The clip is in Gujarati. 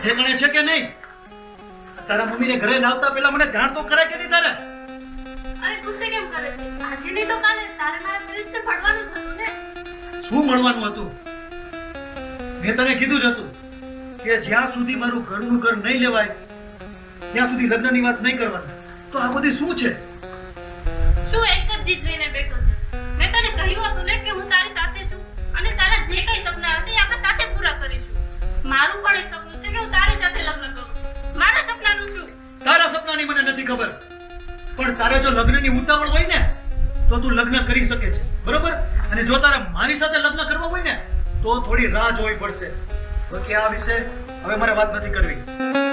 ઠેકાણે છે કે નહીં? તારા મમ્મીને ઘરે લાવતા પહેલા મને જાણ તો કરાય કે નહીં તારે? અરે ગુસ્સે કેમ કરે છે? આજે નહીં તો કાલે તારે મારા પ્રિન્સને ફડવાનું જ હતું ને. શું મળવાનું હતું? મેં તને કીધું જ હતું કે જ્યાં સુધી મારું ઘરનું ઘર નહીં લેવાય ત્યાં સુધી લગ્નની વાત નહીં કરવાની. તો આ બધી શું છે? શું એક જ જીત લઈને બેઠો છે? મેં તને કહ્યું હતું ને કે હું તારી સાથે છું અને તારા જે કઈ સપના હશે એ આપણે સાથે પૂરા કરીશું. મારું પણ એક સપનું છે કે હું તારી સાથે લગ્ન કરું. મારા સપનાનું શું? તારા સપનાની મને નથી ખબર, પણ તારે જો લગ્નની ઉતાવળ હોય ને તો તું લગ્ન કરી શકે છે, બરોબર? અને જો તારે મારી સાથે લગ્ન કરવા હોય ને તો થોડી રાહ જોવી પડશે. ઓકે, આ વિશે હવે મારે વાત નથી કરવી.